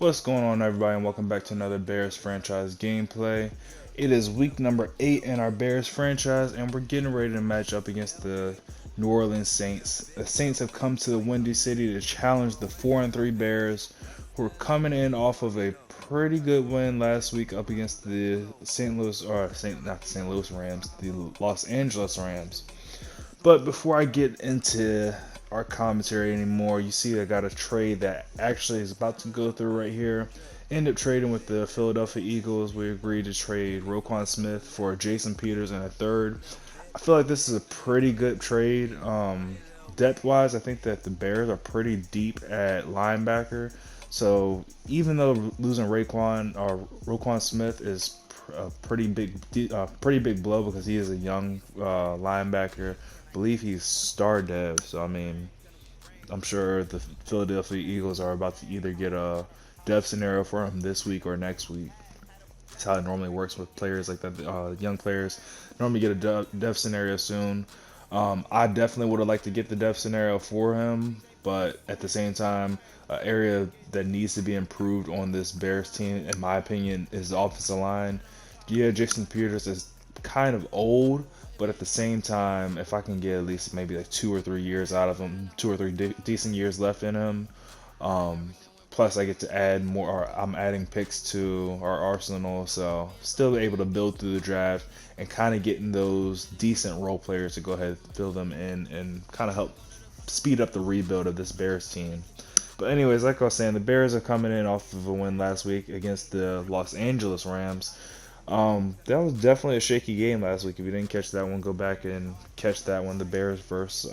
What's going on, everybody, and welcome back to another Bears franchise gameplay. It is week number 8 in our Bears franchise, and we're getting ready to match up against the New Orleans Saints. The Saints have come to the Windy City to challenge the 4-3 Bears, who are coming in off of a pretty good win last week up against the not the St. Louis Rams, the Los Angeles Rams. But before I get into our commentary anymore, you see I got a trade that actually is about to go through right here. End up trading with the Philadelphia Eagles. We agreed to trade Roquan Smith for Jason Peters and a third. I feel like this is a pretty good trade. Depth-wise, I think that the Bears are pretty deep at linebacker. So even though losing Roquan Smith is a pretty big blow because he is a young linebacker. I believe he's star dev. So I mean, I'm sure the Philadelphia Eagles are about to either get a dev scenario for him this week or next week. That's how it normally works with players like that. Young players normally get a dev scenario soon. I definitely would have liked to get the dev scenario for him, but at the same time, an area that needs to be improved on this Bears team, in my opinion, is the offensive line. Yeah, Jason Peters is kind of old, but at the same time, if I can get at least maybe like 2 or 3 years out of him, 2 or 3 decent years left in him, um, plus I get to add more. Or I'm adding picks to our arsenal, so still able to build through the draft and kind of getting those decent role players to go ahead and fill them in and kind of help speed up the rebuild of this Bears team. But anyways, like I was saying, the Bears are coming in off of a win last week against the Los Angeles Rams. That was definitely a shaky game last week. If you didn't catch that one, go back and catch that one. The Bears versus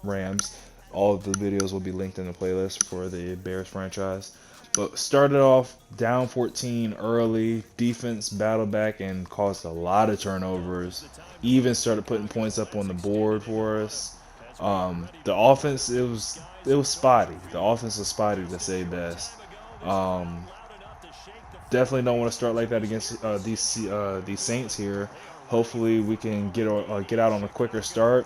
Rams. All of the videos will be linked in the playlist for the Bears franchise. But started off down 14 early. Defense battled back and caused a lot of turnovers. Even started putting points up on the board for us. The offense, it was spotty. The offense was spotty to say best. Um, Definitely don't want to start like that against these Saints here. Hopefully we can get out on a quicker start.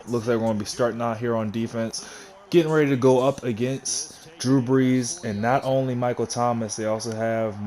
Looks like we're going to be starting out here on defense, getting ready to go up against Drew Brees and not only Michael Thomas. They also have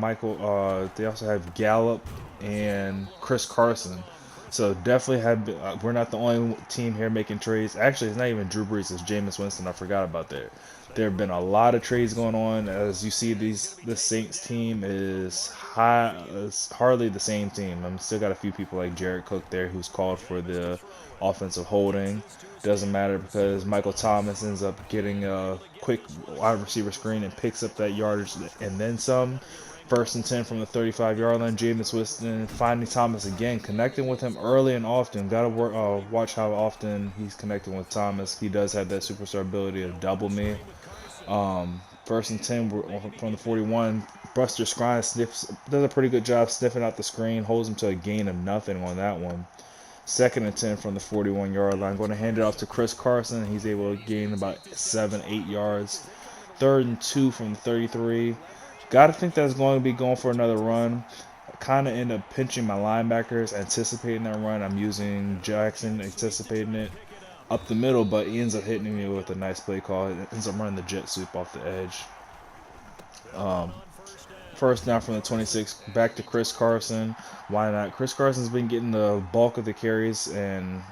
Gallup and Chris Carson. So definitely we're not the only team here making trades. Actually, it's not even Drew Brees. It's Jameis Winston. I forgot about that. There have been a lot of trades going on. As you see, the Saints team is high. It's hardly the same team. I'm still got a few people like Jared Cook there who's called for the offensive holding. Doesn't matter because Michael Thomas ends up getting a quick wide receiver screen and picks up that yardage and then some. First and 10 from the 35-yard line. Jameis Winston finding Thomas again, connecting with him early and often. Got to watch how often he's connecting with Thomas. He does have that superstar ability to double me. First and 10 from the 41. Buster Skrine does a pretty good job sniffing out the screen, holds him to a gain of nothing on that one. Second and 10 from the 41-yard line. Going to hand it off to Chris Carson. He's able to gain about 7-8 yards. Third and 2 from the 33. Got to think that's going to be going for another run. Kind of end up pinching my linebackers, anticipating that run. I'm using Jackson, anticipating it up the middle, but he ends up hitting me with a nice play call. It ends up running the jet sweep off the edge. First down from the 26, back to Chris Carson. Why not? Chris Carson's been getting the bulk of the carries, and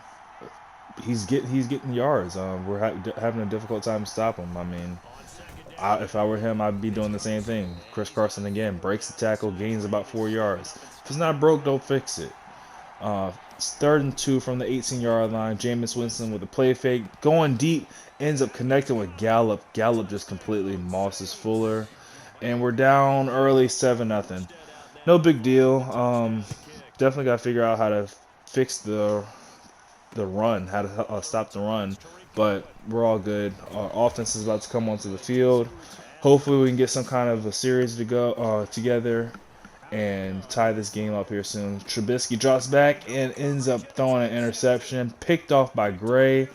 he's getting yards. We're having a difficult time to stop him. I mean, if I were him, I'd be doing the same thing. Chris Carson again breaks the tackle, gains about 4 yards. If it's not broke, don't fix it. It's third and 2 from the 18-yard line. Jameis Winston with a play fake, going deep, ends up connecting with Gallup. Gallup just completely mosses Fuller, and we're down early 7-0. No big deal. Definitely got to figure out how to fix the run, how to stop the run. But we're all good. Our offense is about to come onto the field. Hopefully we can get some kind of a series to go together and tie this game up here soon. Trubisky drops back and ends up throwing an interception, picked off by Gray.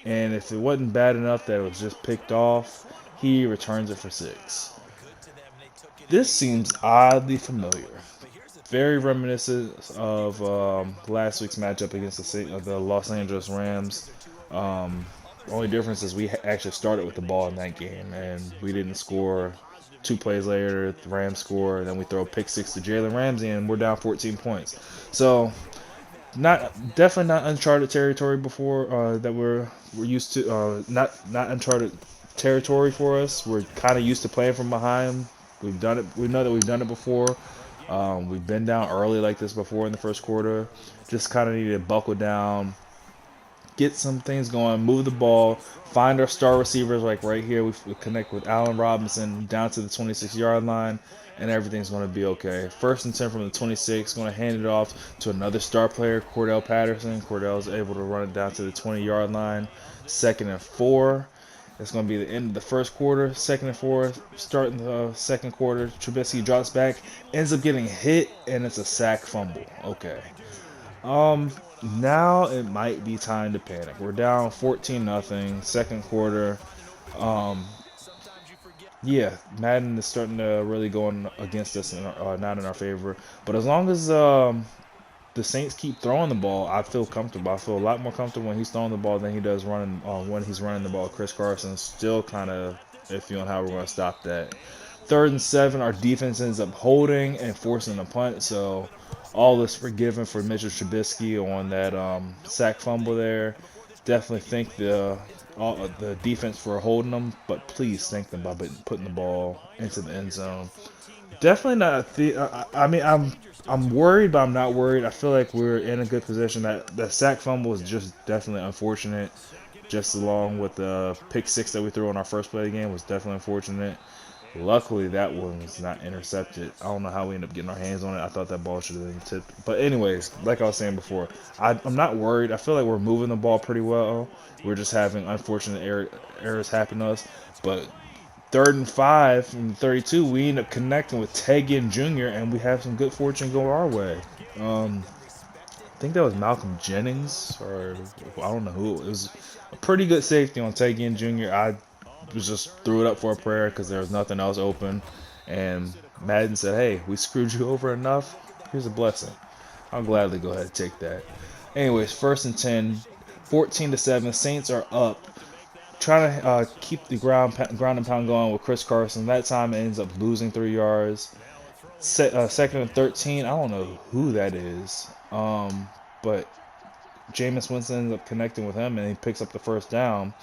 And if it wasn't bad enough that it was just picked off, he returns it for 6. This seems oddly familiar. Very reminiscent of last week's matchup against the Los Angeles Rams. Only difference is we actually started with the ball in that game, and we didn't score. 2 plays later, the Rams score, then we throw a pick six to Jalen Ramsey, and we're down 14 points. So definitely not uncharted territory before that we're used to. Not uncharted territory for us. We're kind of used to playing from behind. We've done it. We know that we've done it before. We've been down early like this before in the first quarter. Just kind of need to buckle down, get some things going, move the ball, find our star receivers like right here. We connect with Allen Robinson down to the 26-yard line, and everything's going to be okay. 1st and 10 from the 26, going to hand it off to another star player, Cordell Patterson. Cordell's able to run it down to the 20-yard line. 2nd and 4. It's going to be the end of the first quarter. 2nd and 4, starting the second quarter. Trubisky drops back, ends up getting hit, and it's a sack fumble. Okay. Um, Now it might be time to panic. We're down 14-0, second quarter. Um, yeah, Madden is starting to really go against us, and not in our favor. But as long as the Saints keep throwing the ball, I feel comfortable. I feel a lot more comfortable when he's throwing the ball than he does running when he's running the ball. Chris Carson's still kind of iffy on how we're going to stop that. 3rd and 7, our defense ends up holding and forcing a punt, so all is forgiven for Mitchell Trubisky on that sack fumble there. Definitely thank the defense for holding them, but please thank them by putting the ball into the end zone. Definitely not. I mean, I'm worried, but I'm not worried. I feel like we're in a good position. That sack fumble was just definitely unfortunate. Just along with the pick six that we threw on our first play of the game was definitely unfortunate. Luckily, that one was not intercepted. I don't know how we ended up getting our hands on it. I thought that ball should have been tipped. But anyways, like I was saying before, I'm not worried. I feel like we're moving the ball pretty well. We're just having unfortunate errors happen to us. But 3rd and 5 from 32, we end up connecting with Tegan Jr., and we have some good fortune go our way. I think that was Malcolm Jennings, or I don't know who. It was a pretty good safety on Tegan Jr. I was just threw it up for a prayer because there was nothing else open. And Madden said, hey, we screwed you over enough. Here's a blessing. I'll gladly go ahead and take that. Anyways, 1st and 10, 14-7. Saints are up. Trying to keep the ground and pound going with Chris Carson. That time it ends up losing 3 yards. 2nd and 13. I don't know who that is. But Jameis Winston ends up connecting with him, and he picks up the first down.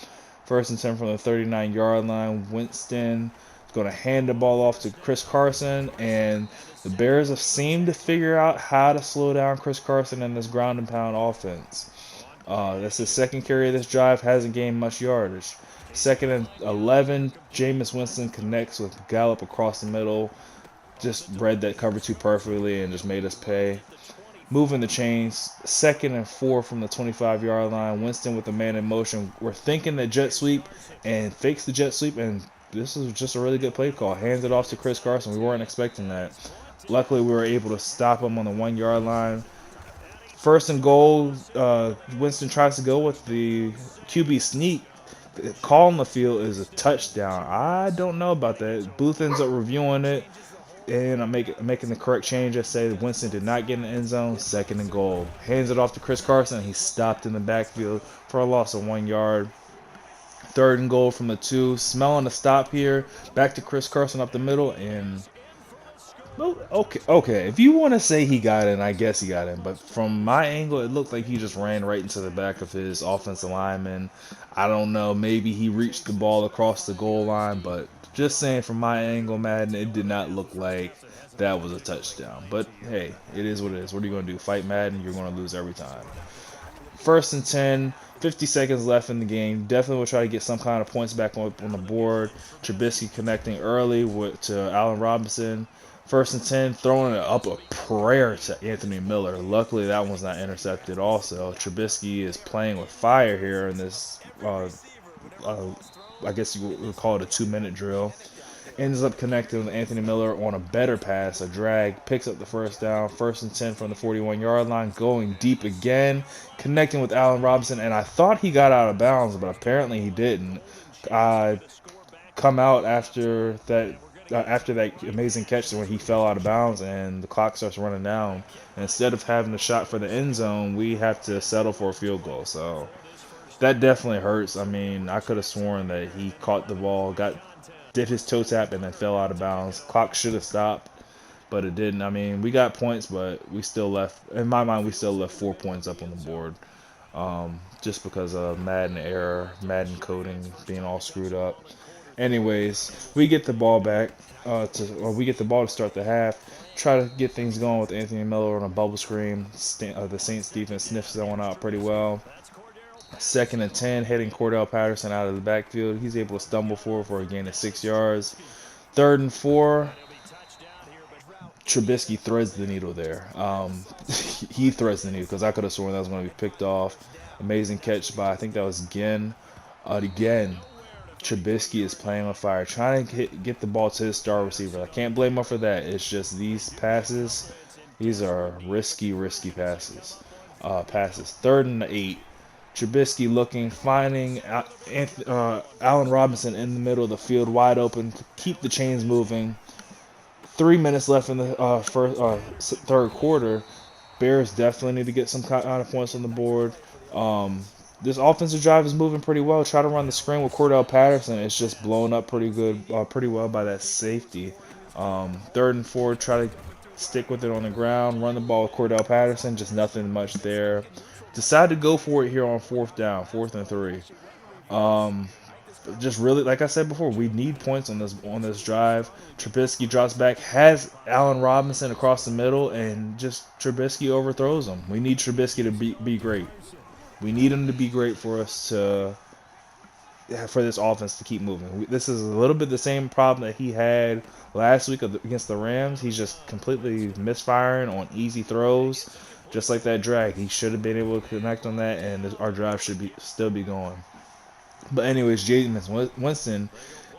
1st and 10 from the 39-yard line. Winston is going to hand the ball off to Chris Carson, and the Bears have seemed to figure out how to slow down Chris Carson in this ground and pound offense. That's his second carry of this drive, hasn't gained much yardage. 2nd and 11, Jameis Winston connects with Gallup across the middle. Just read that cover 2 perfectly and just made us pay. Moving the chains, 2nd and 4 from the 25-yard line. Winston with the man in motion. We're thinking the jet sweep and fakes the jet sweep, and this is just a really good play call. Hands it off to Chris Carson. We weren't expecting that. Luckily, we were able to stop him on the 1-yard line. 1st and goal, Winston tries to go with the QB sneak. The call on the field is a touchdown. I don't know about that. Booth ends up reviewing it, and I'm making the correct change. I say that Winston did not get in the end zone. 2nd and goal. Hands it off to Chris Carson. He's stopped in the backfield for a loss of 1 yard. 3rd and goal from the 2. Smelling a stop here. Back to Chris Carson up the middle, and okay. If you want to say he got in, I guess he got in. But from my angle, it looked like he just ran right into the back of his offensive lineman. I don't know. Maybe he reached the ball across the goal line. But just saying from my angle, Madden, it did not look like that was a touchdown. But hey, it is what it is. What are you going to do? Fight Madden? You're going to lose every time. 1st and 10, 50 seconds left in the game. Definitely will try to get some kind of points back on the board. Trubisky connecting early to Allen Robinson. 1st and 10, throwing it up a prayer to Anthony Miller. Luckily, that one's not intercepted also. Trubisky is playing with fire here in this, I guess you would call it a 2-minute drill. Ends up connecting with Anthony Miller on a better pass, a drag, picks up the first down. 1st and 10 from the 41-yard line, going deep again, connecting with Allen Robinson, and I thought he got out of bounds, but apparently he didn't. Come out after that amazing catch when he fell out of bounds and the clock starts running down. And instead of having a shot for the end zone, we have to settle for a field goal. So That definitely hurts. I mean, I could have sworn that he caught the ball, did his toe tap, and then fell out of bounds. Clock should have stopped, but it didn't. I mean, we got points, but we still left. In my mind, we still left 4 points up on the board, just because of Madden error, Madden coding being all screwed up. Anyways, we get the ball back. We get the ball to start the half. Try to get things going with Anthony Miller on a bubble screen. The Saints defense sniffs that one out pretty well. 2nd and 10, hitting Cordell Patterson out of the backfield. He's able to stumble forward for a gain of 6 yards. 3rd and 4, Trubisky threads the needle there. He threads the needle because I could have sworn that was going to be picked off. Amazing catch by, I think that was Ginn. Again, Trubisky is playing on fire, trying to get the ball to his star receiver. I can't blame him for that. It's just these passes, these are risky passes. 3rd and 8. Trubisky looking, finding Allen Robinson in the middle of the field, wide open to keep the chains moving. 3 minutes left in the third quarter. Bears definitely need to get some kind of points on the board. This offensive drive is moving pretty well. Try to run the screen with Cordell Patterson. It's just blown up pretty well by that safety. 3rd and 4, try to stick with it on the ground, run the ball with Cordell Patterson. Just nothing much there. Decide to go for it here on 4th down, 4th and 3. Just really, like I said before, we need points on this drive. Trubisky drops back, has Allen Robinson across the middle, and just Trubisky overthrows him. We need Trubisky to be great. We need him to be great for us for this offense to keep moving. This is a little bit the same problem that he had last week against the Rams. He's just completely misfiring on easy throws, just like that drag. He should have been able to connect on that, and our drive should still be going. But anyways, Jameis Winston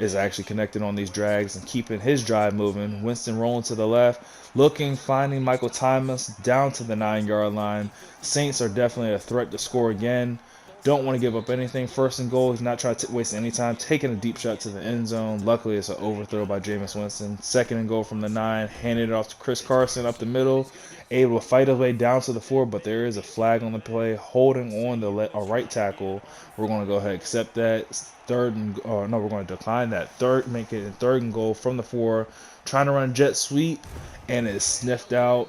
is actually connected on these drags and keeping his drive moving. Winston rolling to the left, looking, finding Michael Thomas down to the 9-yard line. Saints are definitely a threat to score again. Don't want to give up anything. 1st and goal. He's not trying to waste any time. Taking a deep shot to the end zone. Luckily, it's an overthrow by Jameis Winston. 2nd and goal from the 9. Handed it off to Chris Carson up the middle. Able to fight his way down to the 4, but there is a flag on the play. Holding on the right tackle. We're going to go ahead and accept that. We're going to decline that. Make it 3rd and goal from the 4. Trying to run jet sweep, and it's sniffed out.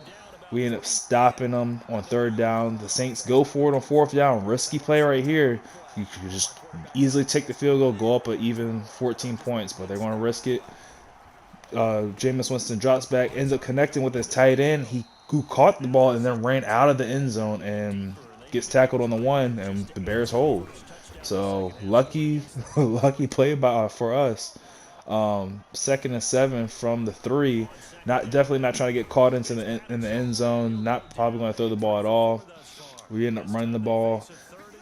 We end up stopping them on 3rd down. The Saints go for it on 4th down. Risky play right here. You could just easily take the field goal, go up at even 14 points, but they're going to risk it. Jameis Winston drops back, ends up connecting with his tight end. Who caught the ball and then ran out of the end zone and gets tackled on the 1, and the Bears hold. So lucky play for us. 2nd and 7 from the 3. Definitely not trying to get caught in the end zone. Not probably going to throw the ball at all. We end up running the ball.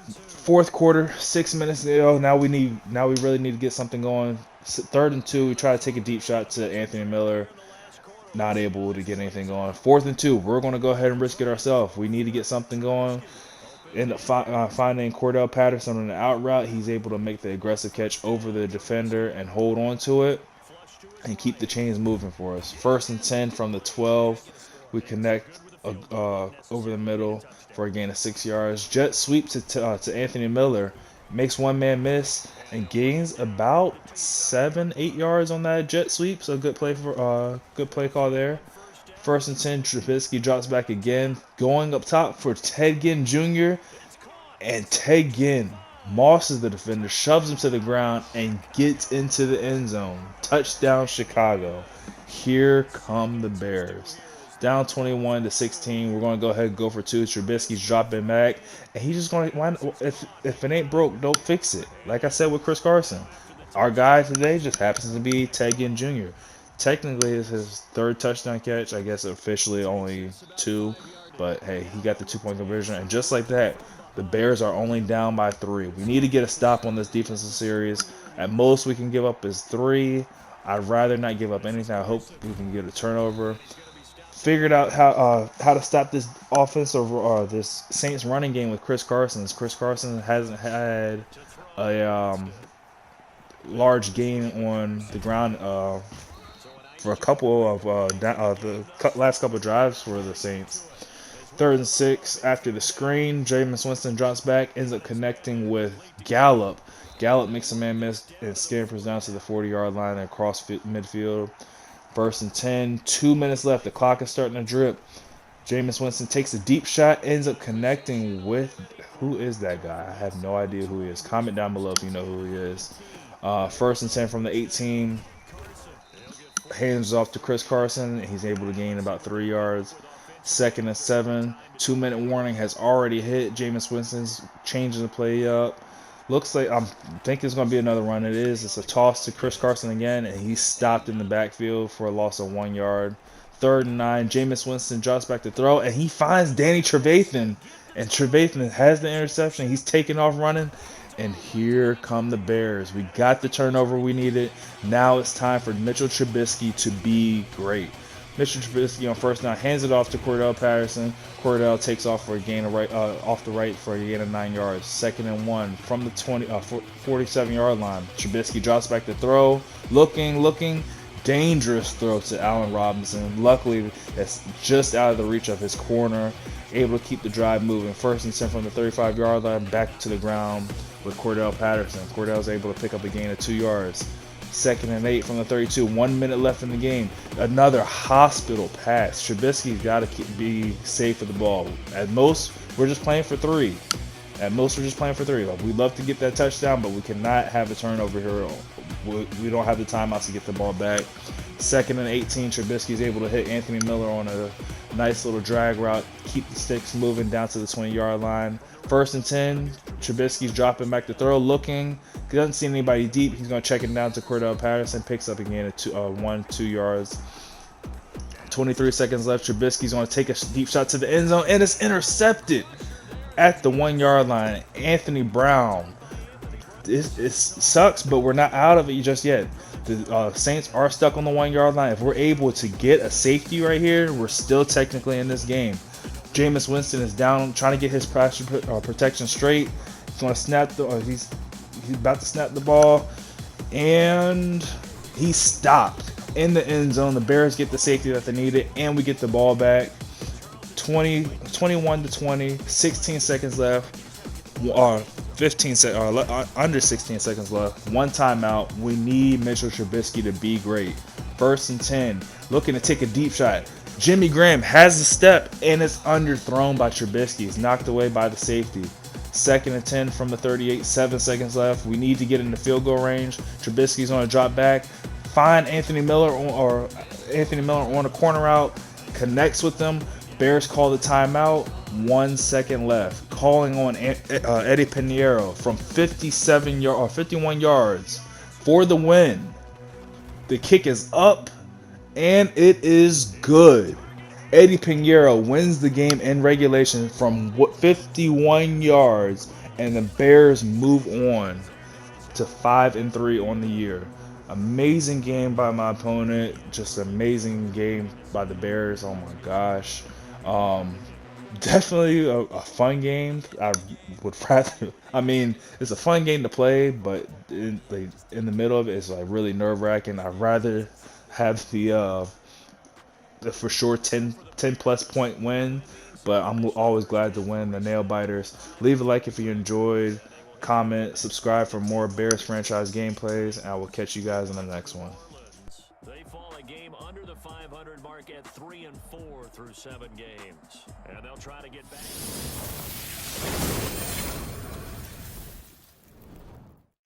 4th quarter, 6 minutes. Now we really need to get something going. 3rd and 2. We try to take a deep shot to Anthony Miller. Not able to get anything going. 4th and 2. We're going to go ahead and risk it ourselves. We need to get something going. End up finding Cordell Patterson on the out route. He's able to make the aggressive catch over the defender and hold on to it and keep the chains moving for us. 1st and 10 from the 12. We connect over the middle for a gain of 6 yards. Jet sweep to Anthony Miller. Makes one man miss and gains about 7-8 yards on that jet sweep. So good play call there. 1st and 10, Trubisky drops back again, going up top for Ted Ginn Jr. And Ted Ginn mosses the defender, shoves him to the ground, and gets into the end zone. Touchdown, Chicago. Here come the Bears. Down 21-16. We're going to go ahead and go for 2. Trubisky's dropping back, and he's just going to, if it ain't broke, don't fix it. Like I said with Chris Carson, our guy today just happens to be Ted Ginn Jr. Technically, it's his 3rd touchdown catch. I guess officially only 2, but hey, he got the 2-point conversion, and just like that, the Bears are only down by 3. We need to get a stop on this defensive series. At most, we can give up is 3. I'd rather not give up anything. I hope we can get a turnover. Figured out how to stop this offense or this Saints running game with Chris Carson. Chris Carson hasn't had a large gain on the ground for a couple of the last couple of drives for the Saints. 3rd and 6 after the screen. Jameis Winston drops back, ends up connecting with Gallup. Gallup makes a man miss and scampers down to the 40-yard line and across midfield. 1st and 10, 2 minutes left. The clock is starting to drip. Jameis Winston takes a deep shot, ends up connecting with, who is that guy? I have no idea who he is. Comment down below if you know who he is. 1st and 10 from the 18. Hands off to Chris Carson. He's able to gain about 3 yards. 2nd and 7. 2-minute warning has already hit. Jameis Winston's changing the play up. Looks like I'm thinking it's going to be another run. It is. It's a toss to Chris Carson again, and he's stopped in the backfield for a loss of 1 yard. 3rd and 9. Jameis Winston drops back to throw, and he finds Danny Trevathan. And Trevathan has the interception. He's taking off running. And here come the Bears. We got the turnover we needed. Now it's time for Mitchell Trubisky to be great. Mitchell Trubisky on 1st down hands it off to Cordell Patterson. Cordell takes off for a gain of off the right for a gain of 9 yards. 2nd and 1 from the 47-yard line. Trubisky drops back to throw. Looking. Dangerous throw to Allen Robinson. Luckily, that's just out of the reach of his corner. Able to keep the drive moving. 1st and 10 from the 35-yard line back to the ground with Cordell Patterson. Cordell's able to pick up a gain of 2 yards. 2nd and 8 from the 32. 1 minute left in the game. Another hospital pass. Trubisky's got to be safe with the ball. At most, we're just playing for 3. We'd love to get that touchdown, but we cannot have a turnover here. We don't have the timeouts to get the ball back. 2nd and 18. Trubisky's able to hit Anthony Miller on a nice little drag route. Keep the sticks moving down to the 20-yard line. 1st and 10. Trubisky's dropping back to throw. Looking. He doesn't see anybody deep. He's going to check it down to Cordell Patterson. Picks up again at 2 yards. 23 seconds left. Trubisky's going to take a deep shot to the end zone, and it's intercepted at the 1-yard line. Anthony Brown. It sucks, but we're not out of it just yet. The Saints are stuck on the 1-yard line. If we're able to get a safety right here, we're still technically in this game. Jameis Winston is down, trying to get his protection straight. He's going to snap he's about to snap the ball, and he's stopped in the end zone. The Bears get the safety that they needed, and we get the ball back. 21-20, 16 seconds left. 15 under 16 seconds left. 1 timeout. We need Mitchell Trubisky to be great. 1st and 10. Looking to take a deep shot. Jimmy Graham has the step, and it's underthrown by Trubisky. It's knocked away by the safety. 2nd and 10 from the 38. 7 seconds left. We need to get in the field goal range. Trubisky's going to drop back. Find Anthony Miller on a corner route. Connects with them. Bears call the timeout. 1 second left. Calling on Eddie Pinheiro from 51 yards for the win. The kick is up, and it is good. Eddie Pinheiro wins the game in regulation from 51 yards, and the Bears move on to 5-3 on the year. Amazing game by my opponent. Just amazing game by the Bears. Oh my gosh. Definitely a fun game. I would rather. I mean, it's a fun game to play, but in the middle of it, it's like really nerve-wracking. I'd rather have the for sure 10 plus point win, but I'm always glad to win the nail biters. Leave a like if you enjoyed. Comment, subscribe for more Bears franchise gameplays, and I will catch you guys in the next one. They fall a game under the 500 mark at 3-4 through 7 games, and they'll try to get back.